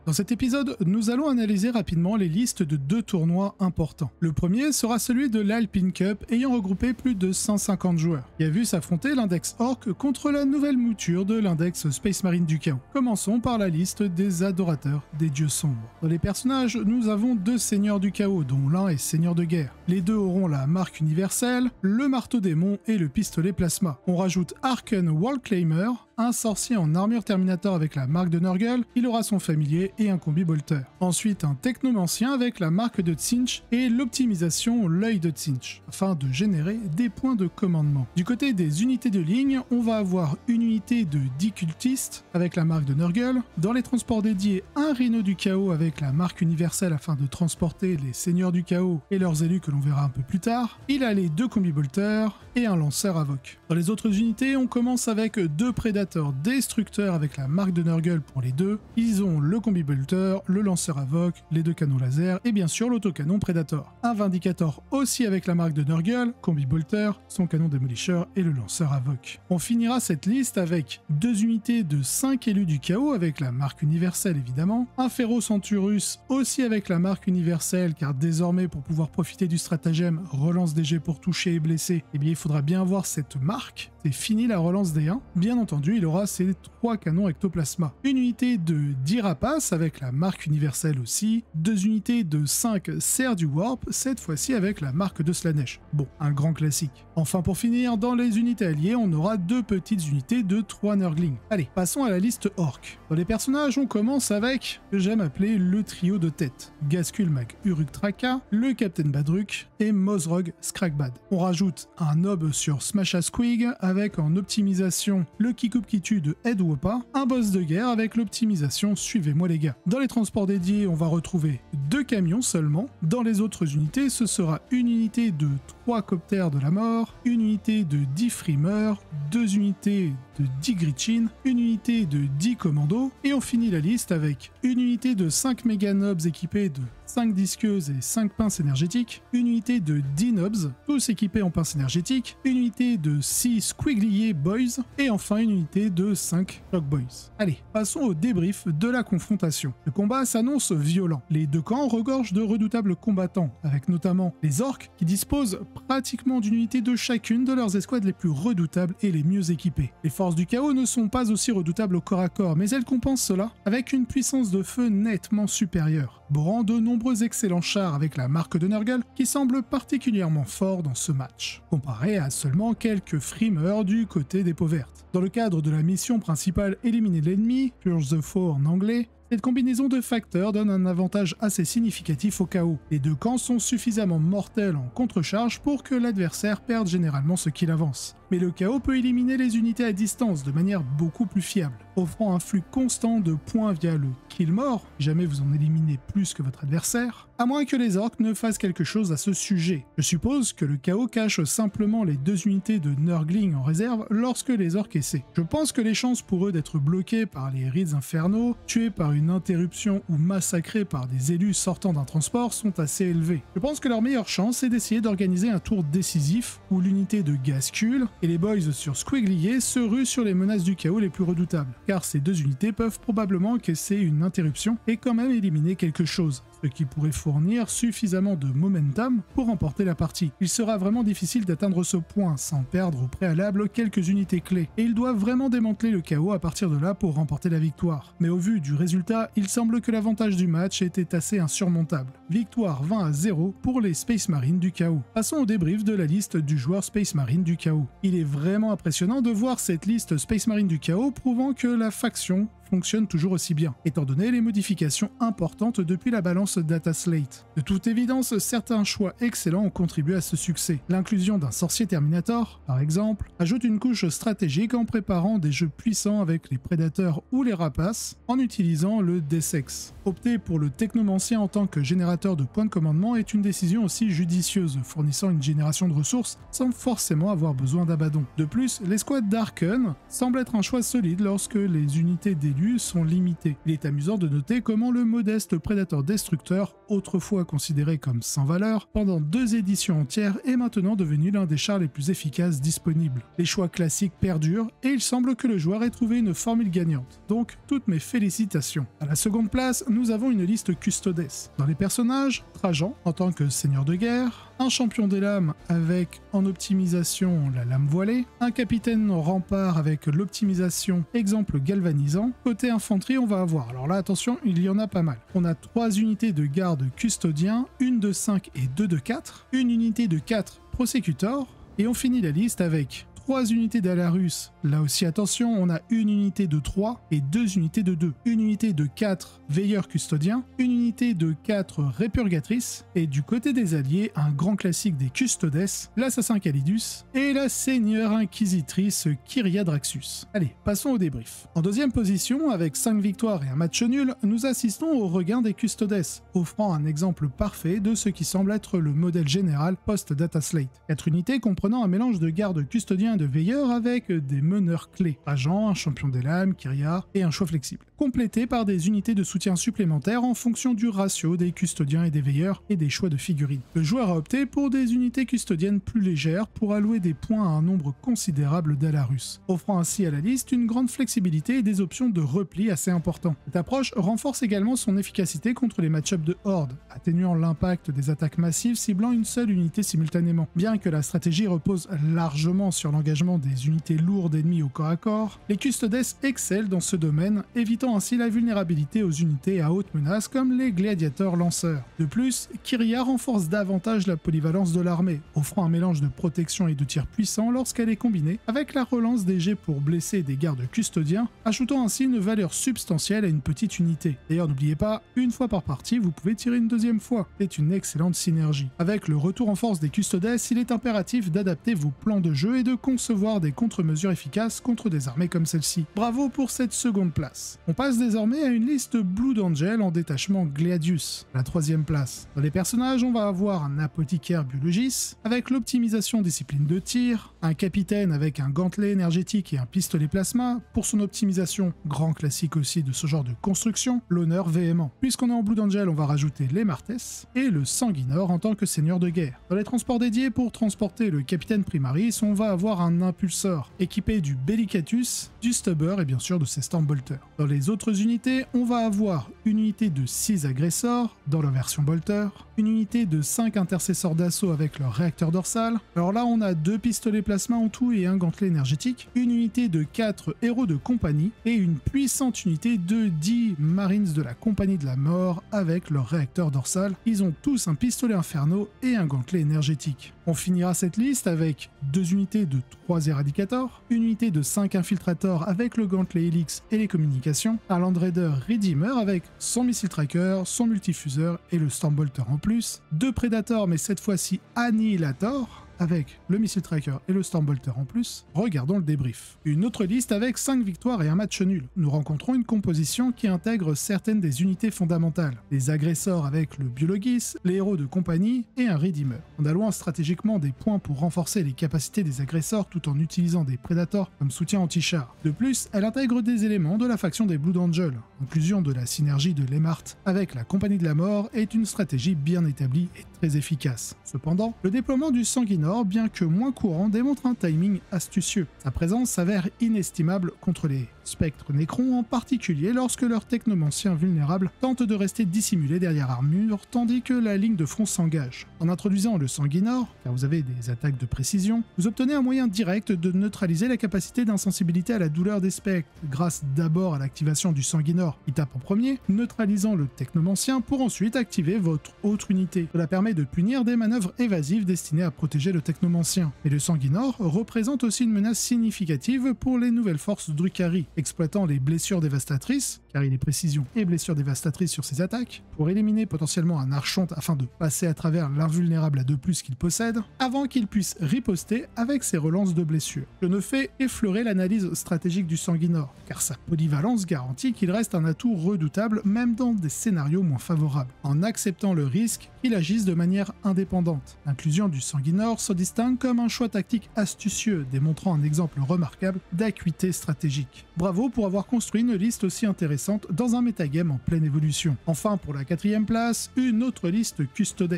Dans cet épisode, nous allons analyser rapidement les listes de 2 tournois importants. Le premier sera celui de l'Alpine Cup ayant regroupé plus de 150 joueurs, qui a vu s'affronter l'index Orc contre la nouvelle mouture de l'index Space Marine du Chaos. Commençons par la liste des adorateurs des dieux sombres. Dans les personnages, nous avons 2 seigneurs du chaos, dont l'un est seigneur de guerre. Les 2 auront la marque universelle, le marteau démon et le pistolet plasma. On rajoute Arken Wallclaimer, un sorcier en armure Terminator avec la marque de Nurgle, il aura son familier et un combi bolter. Ensuite, un technomancien avec la marque de Tzeentch et l'optimisation l'œil de Tzeentch, afin de générer des points de commandement. Du côté des unités de ligne, on va avoir une unité de 10 cultistes avec la marque de Nurgle. Dans les transports dédiés, un rhino du chaos avec la marque universelle afin de transporter les seigneurs du chaos et leurs élus que l'on verra un peu plus tard. Il a les 2 combi bolters et un lanceur Avoc. Dans les autres unités, on commence avec 2 prédateurs destructeurs avec la marque de Nurgle pour les 2. Ils ont le combi bolter, le lanceur Avoc, les 2 canons laser et bien sûr l'autocanon Predator. Un Vindicator aussi avec la marque de Nurgle, combi bolter, son canon démolisher et le lanceur Avoc. On finira cette liste avec 2 unités de 5 élus du chaos avec la marque universelle évidemment, un Ferrocenturus aussi avec la marque universelle car désormais pour pouvoir profiter du stratagème relance des jets pour toucher et blesser, eh bien il faudra bien avoir cette marque. C'est fini la relance des 1. Bien entendu, il aura ses 3 canons ectoplasma. Une unité de 10 rapaces avec la marque universelle aussi. 2 unités de 5 serres du warp, cette fois-ci avec la marque de Slanesh. Bon, un grand classique. Enfin pour finir, dans les unités alliées, on aura 2 petites unités de 3 Nurglings. Allez, passons à la liste Orc. Dans les personnages, on commence avec ce que j'aime appeler le trio de tête. Ghazghkull Mag Uruk Traka, le Captain Badruk et Mozrog Skrakbad. On rajoute un nob sur Smasha Squig avec en optimisation le Kikup Kitu de Ed Wopa, un boss de guerre avec l'optimisation Suivez-moi les gars. Dans les transports dédiés, on va retrouver 2 camions seulement. Dans les autres unités, ce sera une unité de 3 coptères de la mort, une unité de 10 frimeurs, 2 unités de 10 Gritchin, une unité de 10 commandos, et on finit la liste avec une unité de 5 méga nobs équipés de 5 disqueuses et 5 pinces énergétiques, une unité de 10 nobs, tous équipés en pinces énergétiques, une unité de 6 squiglier boys, et enfin une unité de 5 shock boys. Allez, passons au débrief de la confrontation. Le combat s'annonce violent. Les 2 camps regorgent de redoutables combattants, avec notamment les orques qui disposent pratiquement d'une unité de chacune de leurs escouades les plus redoutables et les mieux équipées. Les forces du chaos ne sont pas aussi redoutables au corps à corps, mais elles compensent cela avec une puissance de feu nettement supérieure, borrant de nombreux excellents chars avec la marque de Nurgle qui semble particulièrement fort dans ce match, comparé à seulement quelques frimeurs du côté des peaux vertes. Dans le cadre de la mission principale Éliminer l'ennemi, Purge the Foe en anglais, cette combinaison de facteurs donne un avantage assez significatif au chaos. Les 2 camps sont suffisamment mortels en contre-charge pour que l'adversaire perde généralement ce qu'il avance. Mais le chaos peut éliminer les unités à distance de manière beaucoup plus fiable, offrant un flux constant de points via le kill mort, jamais vous en éliminez plus que votre adversaire, à moins que les orques ne fassent quelque chose à ce sujet. Je suppose que le chaos cache simplement les 2 unités de Nurgling en réserve lorsque les orques essaient. Je pense que les chances pour eux d'être bloqués par les rides infernaux, tués par une interruption ou massacrés par des élus sortant d'un transport sont assez élevées. Je pense que leur meilleure chance est d'essayer d'organiser un tour décisif où l'unité de Ghazghkull et les boys sur Squiglier se ruent sur les menaces du chaos les plus redoutables, car ces 2 unités peuvent probablement encaisser une interruption et quand même éliminer quelque chose, ce qui pourrait fournir suffisamment de momentum pour remporter la partie. Il sera vraiment difficile d'atteindre ce point sans perdre au préalable quelques unités clés, et ils doivent vraiment démanteler le chaos à partir de là pour remporter la victoire. Mais au vu du résultat, il semble que l'avantage du match était assez insurmontable. Victoire 20-0 pour les Space Marines du chaos. Passons au débrief de la liste du joueur Space Marine du chaos. Il est vraiment impressionnant de voir cette liste Space Marine du chaos prouvant que la faction fonctionne toujours aussi bien, étant donné les modifications importantes depuis la balance Data Slate. De toute évidence, certains choix excellents ont contribué à ce succès. L'inclusion d'un sorcier Terminator, par exemple, ajoute une couche stratégique en préparant des jeux puissants avec les prédateurs ou les rapaces, en utilisant le Desex. Opter pour le technomancien en tant que générateur de points de commandement est une décision aussi judicieuse, fournissant une génération de ressources sans forcément avoir besoin d'Abaddon. De plus, l'escouade d'Arken semble être un choix solide lorsque les unités des individus sont limités. Il est amusant de noter comment le modeste prédateur destructeur, autrefois considéré comme sans valeur, pendant 2 éditions entières est maintenant devenu l'un des chars les plus efficaces disponibles. Les choix classiques perdurent et il semble que le joueur ait trouvé une formule gagnante. Donc, toutes mes félicitations. À la seconde place, nous avons une liste Custodes. Dans les personnages, Trajan en tant que seigneur de guerre, un champion des lames avec en optimisation la lame voilée, un capitaine rempart avec l'optimisation exemple galvanisant. Côté infanterie, on va avoir, alors là attention, il y en a pas mal. On a 3 unités de garde custodiens, une de 5 et 2 de 4, une unité de 4 prosécuteurs, et on finit la liste avec 3 unités d'Alarus. Là aussi attention, on a une unité de 3 et 2 unités de 2. Une unité de 4 veilleurs custodiens, une unité de 4 répurgatrices, et du côté des alliés, un grand classique des custodes, l'assassin Calidus, et la seigneur inquisitrice Kyria Draxus. Allez, passons au débrief. En deuxième position, avec 5 victoires et un match nul, nous assistons au regain des custodes, offrant un exemple parfait de ce qui semble être le modèle général post-Data Slate. 4 unités comprenant un mélange de gardes custodiens de veilleurs avec des meneurs clés, Agent, un champion des lames, Kyria et un choix flexible, complétés par des unités de soutien supplémentaires en fonction du ratio des custodiens et des veilleurs et des choix de figurines. Le joueur a opté pour des unités custodiennes plus légères pour allouer des points à un nombre considérable d'Alarus, offrant ainsi à la liste une grande flexibilité et des options de repli assez importants. Cette approche renforce également son efficacité contre les match-ups de Horde, atténuant l'impact des attaques massives ciblant une seule unité simultanément. Bien que la stratégie repose largement sur l'engagement des unités lourdes ennemies au corps à corps, les custodes excellent dans ce domaine, évitant ainsi la vulnérabilité aux unités à haute menace comme les gladiateurs lanceurs. De plus, Kyria renforce davantage la polyvalence de l'armée, offrant un mélange de protection et de tir puissant lorsqu'elle est combinée avec la relance des jets pour blesser des gardes custodiens, ajoutant ainsi une valeur substantielle à une petite unité. D'ailleurs, n'oubliez pas, une fois par partie, vous pouvez tirer une deuxième fois. C'est une excellente synergie. Avec le retour en force des custodes, il est impératif d'adapter vos plans de jeu et de concevoir des contre-mesures efficaces contre des armées comme celle-ci. Bravo pour cette seconde place. On passe désormais à une liste Blood Angel en détachement Gladius, la 3e place. Dans les personnages, on va avoir un apothicaire biologis avec l'optimisation discipline de tir, un capitaine avec un gantelet énergétique et un pistolet plasma, pour son optimisation, grand classique aussi de ce genre de construction, l'honneur véhément. Puisqu'on est en Blood Angel, on va rajouter les Martes et le Sanguinor en tant que seigneur de guerre. Dans les transports dédiés pour transporter le capitaine Primaris, on va avoir un impulsor équipé du Bellicatus, du Stubber et bien sûr de ses Stormbolters. Dans les autres unités, on va avoir une unité de 6 agresseurs dans leur version Bolter, une unité de 5 intercesseurs d'assaut avec leur réacteur dorsal. Alors là, on a 2 pistolets plasma en tout et un gantelet énergétique, une unité de 4 héros de compagnie et une puissante unité de 10 Marines de la Compagnie de la Mort avec leur réacteur dorsal. Ils ont tous un pistolet inferno et un gantelet énergétique. On finira cette liste avec 2 unités de 3 éradicators, une unité de 5 infiltrators avec le gantelet Helix et les communications, un Land Raider Redeemer avec son missile tracker, son multifuseur et le Stormbolter en plus, 2 Predators mais cette fois-ci Annihilator, avec le missile tracker et le Stormbolter en plus. Regardons le débrief. Une autre liste avec 5 victoires et un match nul. Nous rencontrons une composition qui intègre certaines des unités fondamentales. Les agresseurs avec le Biologis, les héros de compagnie et un Redeemer. En allouant stratégiquement des points pour renforcer les capacités des agresseurs tout en utilisant des Predators comme soutien anti-char. De plus, elle intègre des éléments de la faction des Blood Angel. Inclusion de la synergie de Lemart avec la Compagnie de la Mort est une stratégie bien établie et très efficace. Cependant, le déploiement du Sanguinor, bien que moins courant, démontre un timing astucieux. Sa présence s'avère inestimable contre les spectres nécrons, en particulier lorsque leurs technomanciens vulnérables tentent de rester dissimulés derrière armure, tandis que la ligne de front s'engage. En introduisant le Sanguinor, car vous avez des attaques de précision, vous obtenez un moyen direct de neutraliser la capacité d'insensibilité à la douleur des spectres, grâce d'abord à l'activation du Sanguinor qui tape en premier, neutralisant le technomancien pour ensuite activer votre autre unité. Cela permet de punir des manœuvres évasives destinées à protéger le technomancien. Et le Sanguinor représente aussi une menace significative pour les nouvelles forces Drukhari, exploitant les blessures dévastatrices, car il est précision et blessures dévastatrices sur ses attaques, pour éliminer potentiellement un archonte afin de passer à travers l'invulnérable à 2+ qu'il possède, avant qu'il puisse riposter avec ses relances de blessures. Je ne fais effleurer l'analyse stratégique du Sanguinor, car sa polyvalence garantit qu'il reste un atout redoutable même dans des scénarios moins favorables, en acceptant le risque qu'il agisse de manière indépendante. L'inclusion du Sanguinor se distingue comme un choix tactique astucieux, démontrant un exemple remarquable d'acuité stratégique. Bravo pour avoir construit une liste aussi intéressante dans un metagame en pleine évolution. Enfin, pour la 4e place, une autre liste Custodes.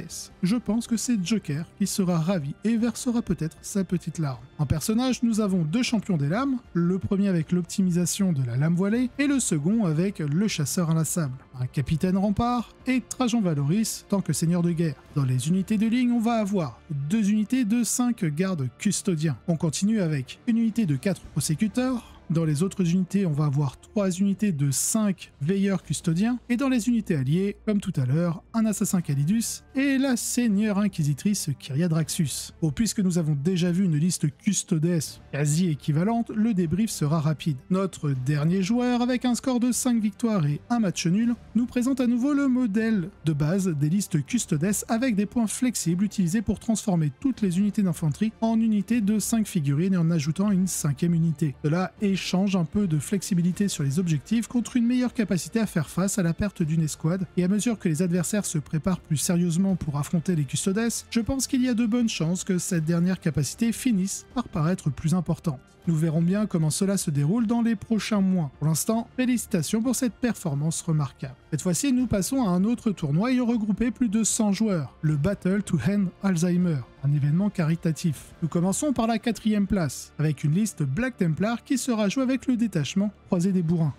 Je pense que c'est Joker qui sera ravi et versera peut-être sa petite larme. En personnage, nous avons 2 champions des lames, le premier avec l'optimisation de la lame voilée et le second avec le chasseur inlassable. Un capitaine rempart et Trajan Valoris tant que seigneur de guerre. Dans les unités de ligne, on va avoir 2 unités de 5 gardes custodiens. On continue avec une unité de 4 prosécuteurs. Dans les autres unités, on va avoir 3 unités de 5 veilleurs custodiens. Et dans les unités alliées, comme tout à l'heure, un assassin Calidus et la seigneur inquisitrice Kyria Draxus. Bon, puisque nous avons déjà vu une liste custodes quasi équivalente, le débrief sera rapide. Notre dernier joueur, avec un score de 5 victoires et un match nul, nous présente à nouveau le modèle de base des listes custodes avec des points flexibles utilisés pour transformer toutes les unités d'infanterie en unités de 5 figurines et en ajoutant une 5e unité. Cela échange un peu de flexibilité sur les objectifs contre une meilleure capacité à faire face à la perte d'une escouade, et à mesure que les adversaires se préparent plus sérieusement pour affronter les custodes, je pense qu'il y a de bonnes chances que cette dernière capacité finisse par paraître plus importante. Nous verrons bien comment cela se déroule dans les prochains mois. Pour l'instant, félicitations pour cette performance remarquable. Cette fois-ci, nous passons à un autre tournoi ayant regroupé plus de 100 joueurs, le Battle to End Alzheimer, un événement caritatif. Nous commençons par la 4e place, avec une liste Black Templar qui sera jouée avec le détachement Croisé des Bourrins,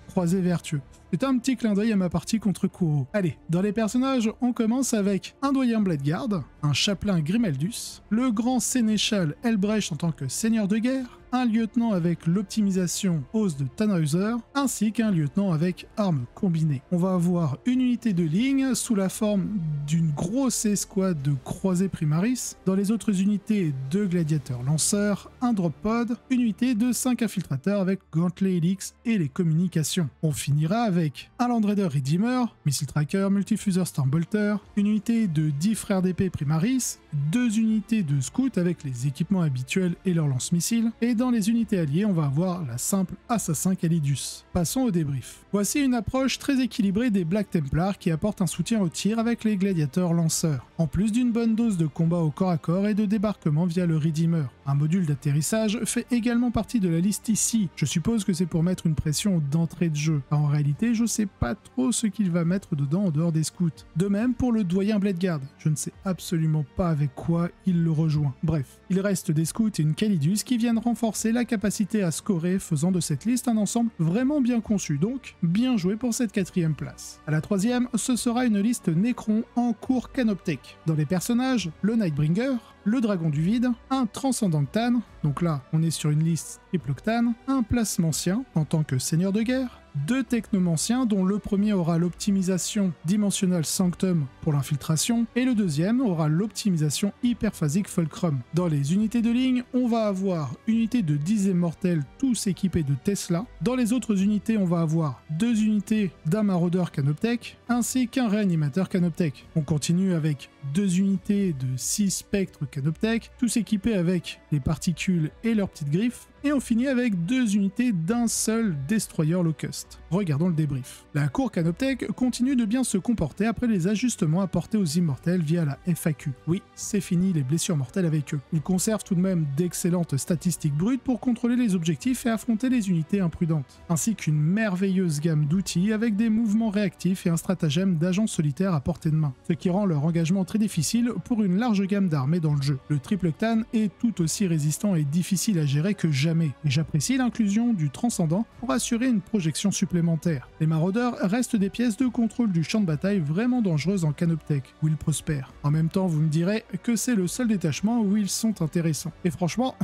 Croisé Vertueux. C'est un petit clin d'œil à ma partie contre Kuro. Allez, dans les personnages, on commence avec un doyen Bladeguard, un chapelain Grimeldus, le grand sénéchal Elbrecht en tant que seigneur de guerre, un lieutenant avec l'optimisation hausse de Tannhäuser, ainsi qu'un lieutenant avec armes combinées. On va avoir une unité de ligne sous la forme d'une grosse escouade de croisés primaris, dans les autres unités 2 gladiateurs lanceurs, un drop pod, une unité de 5 infiltrateurs avec gantelet helix et les communications. On finira avec un Land Raider Redeemer, missile tracker, multifuseur Stormbolter, une unité de 10 frères d'épée primaris, 2 unités de scouts avec les équipements habituels et leurs lance-missiles, et dans les unités alliées, on va avoir la simple assassin Calidus. Passons au débrief. Voici une approche très équilibrée des Black Templars qui apporte un soutien au tir avec les gladiateurs lanceurs, en plus d'une bonne dose de combat au corps à corps et de débarquement via le Redeemer. Un module d'atterrissage fait également partie de la liste ici. Je suppose que c'est pour mettre une pression d'entrée de jeu. En réalité, je sais pas trop ce qu'il va mettre dedans en dehors des scouts. De même pour le doyen Bladeguard. Je ne sais absolument pas avec quoi il le rejoint. Bref, il reste des scouts et une Calidus qui viennent renforcer la capacité à scorer, faisant de cette liste un ensemble vraiment bien conçu. Donc, bien joué pour cette 4e place. À la 3e, ce sera une liste Necron en cours Canoptech. Dans les personnages, le Nightbringer, le Dragon du Vide, un Transcendant Ctan, donc là on est sur une liste triple Ctan, un Plasmancien en tant que seigneur de guerre, 2 technomanciens dont le premier aura l'optimisation Dimensional Sanctum pour l'infiltration et le deuxième aura l'optimisation hyperphasique Fulcrum. Dans les unités de ligne, on va avoir une unité de 10 immortels tous équipés de Tesla. Dans les autres unités, on va avoir 2 unités d'un maraudeur Canoptech ainsi qu'un réanimateur Canoptech. On continue avec 2 unités de 6 spectres Canoptech, tous équipés avec les particules et leurs petites griffes. Et on finit avec 2 unités d'un seul Destroyer Locust. Regardons le débrief. La cour Canoptech continue de bien se comporter après les ajustements apportés aux immortels via la FAQ. Oui, c'est fini les blessures mortelles avec eux. Ils conservent tout de même d'excellentes statistiques brutes pour contrôler les objectifs et affronter les unités imprudentes, ainsi qu'une merveilleuse gamme d'outils avec des mouvements réactifs et un stratagème d'agents solitaires à portée de main, ce qui rend leur engagement très difficile pour une large gamme d'armées dans le jeu. Le triple Ctan est tout aussi résistant et difficile à gérer que jamais, et j'apprécie l'inclusion du Transcendant pour assurer une projection supplémentaire. Les maraudeurs restent des pièces de contrôle du champ de bataille vraiment dangereuses en Canoptech, où ils prospèrent. En même temps, vous me direz que c'est le seul détachement où ils sont intéressants. Et franchement,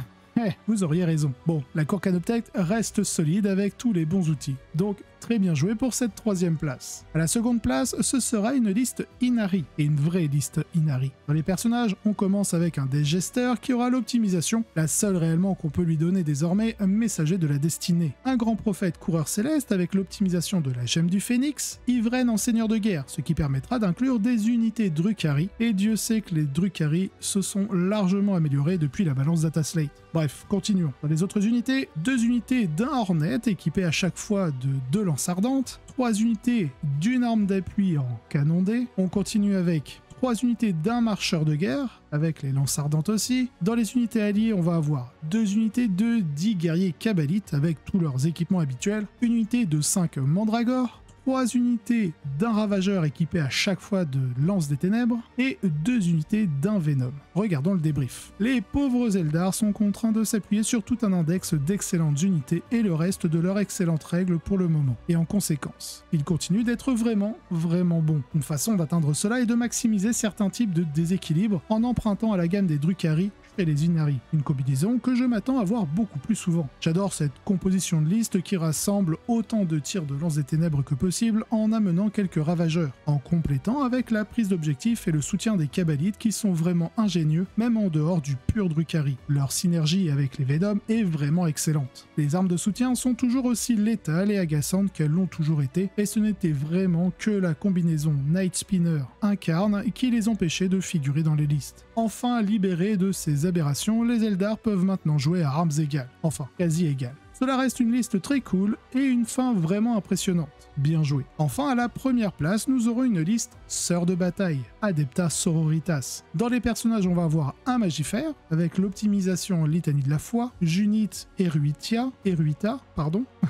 vous auriez raison. Bon, la cour Canoptech reste solide avec tous les bons outils, donc très bien joué pour cette 3e place. À la 2e place, ce sera une liste Inari, et une vraie liste Inari. Dans les personnages, on commence avec un Death Jester qui aura l'optimisation, la seule réellement qu'on peut lui donner désormais, un messager de la destinée. Un grand prophète coureur céleste avec l'optimisation de la gemme du phénix, Ivren en seigneur de guerre, ce qui permettra d'inclure des unités Drukhari, et Dieu sait que les Drukhari se sont largement améliorés depuis la balance Data Slate. Bref, continuons. Dans les autres unités, 2 unités d'un Hornet équipées à chaque fois de 2 lances ardentes, 3 unités d'une arme d'appui en canon D. On continue avec 3 unités d'un marcheur de guerre, avec les lances ardentes aussi. Dans les unités alliées, on va avoir 2 unités de 10 guerriers Kabbalites avec tous leurs équipements habituels, une unité de 5 mandragores, 3 unités d'un ravageur équipé à chaque fois de lance des ténèbres et 2 unités d'un Venom. Regardons le débrief. Les pauvres Eldar sont contraints de s'appuyer sur tout un index d'excellentes unités et le reste de leurs excellentes règles pour le moment. Et en conséquence, ils continuent d'être vraiment bons. Une façon d'atteindre cela est de maximiser certains types de déséquilibres en empruntant à la gamme des Drukhari et les Inari, une combinaison que je m'attends à voir beaucoup plus souvent. J'adore cette composition de liste qui rassemble autant de tirs de lance des ténèbres que possible en amenant quelques ravageurs, en complétant avec la prise d'objectif et le soutien des Kabbalites qui sont vraiment ingénieux, même en dehors du pur Drukhari. Leur synergie avec les Venom est vraiment excellente. Les armes de soutien sont toujours aussi létales et agaçantes qu'elles l'ont toujours été, et ce n'était vraiment que la combinaison Night Spinner incarne qui les empêchait de figurer dans les listes. Enfin libérés de ces aberrations, les Eldar peuvent maintenant jouer à armes égales, enfin quasi égales. Cela reste une liste très cool et une fin vraiment impressionnante. Bien joué. Enfin, à la première place, nous aurons une liste Sœurs de bataille, Adepta Sororitas. Dans les personnages, on va avoir un Magifère, avec l'optimisation Litanie de la foi, Junit Eruita,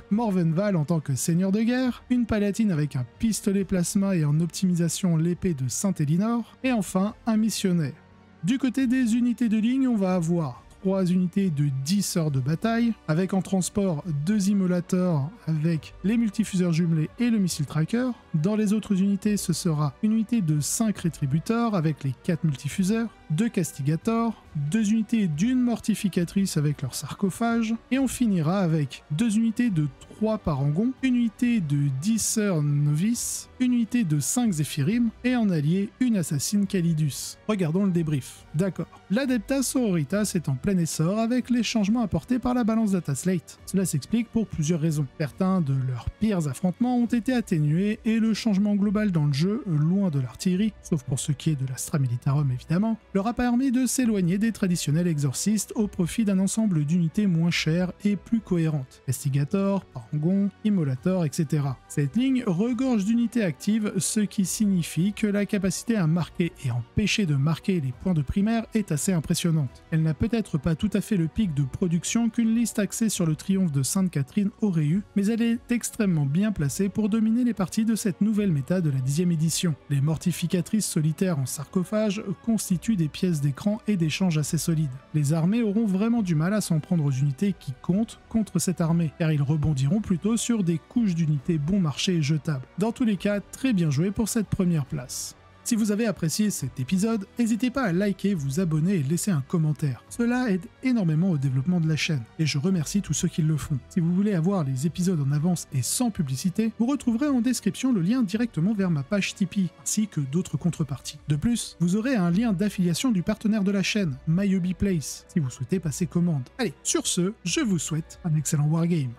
Morvenval en tant que seigneur de guerre, une Palatine avec un pistolet plasma et en optimisation l'épée de Saint-Elinor, et enfin un missionnaire. Du côté des unités de ligne, on va avoir 3 unités de 10 sœurs de bataille, avec en transport 2 immolateurs avec les multifuseurs jumelés et le missile tracker. Dans les autres unités, ce sera une unité de 5 rétributeurs avec les 4 multifuseurs, 2 castigators, 2 unités d'une mortificatrice avec leur sarcophage, et on finira avec 2 unités de 3 parangons, une unité de 10 sœurs novices, une unité de 5 zéphyrim, et en allié, une assassine Calidus. Regardons le débrief. D'accord. L'Adepta Sororitas est en plein essor avec les changements apportés par la balance data slate. Cela s'explique pour plusieurs raisons. Certains de leurs pires affrontements ont été atténués et le changement global dans le jeu, loin de l'artillerie, sauf pour ce qui est de l'Astra Militarum évidemment, leur a permis de s'éloigner des traditionnels exorcistes au profit d'un ensemble d'unités moins chères et plus cohérentes. Castigator, Parangon, Immolator, etc. Cette ligne regorge d'unités actives, ce qui signifie que la capacité à marquer et empêcher de marquer les points de primaire est assez impressionnante. Elle n'a peut-être pas tout à fait le pic de production qu'une liste axée sur le triomphe de Sainte-Catherine aurait eu, mais elle est extrêmement bien placée pour dominer les parties de cette nouvelle méta de la 10e édition. Les mortificatrices solitaires en sarcophage constituent des pièces d'écran et d'échange assez solides. Les armées auront vraiment du mal à s'en prendre aux unités qui comptent contre cette armée, car ils rebondiront plutôt sur des couches d'unités bon marché et jetables. Dans tous les cas, très bien joué pour cette première place. Si vous avez apprécié cet épisode, n'hésitez pas à liker, vous abonner et laisser un commentaire. Cela aide énormément au développement de la chaîne, et je remercie tous ceux qui le font. Si vous voulez avoir les épisodes en avance et sans publicité, vous retrouverez en description le lien directement vers ma page Tipeee, ainsi que d'autres contreparties. De plus, vous aurez un lien d'affiliation du partenaire de la chaîne, MyHobbyPlace, si vous souhaitez passer commande. Allez, sur ce, je vous souhaite un excellent wargame.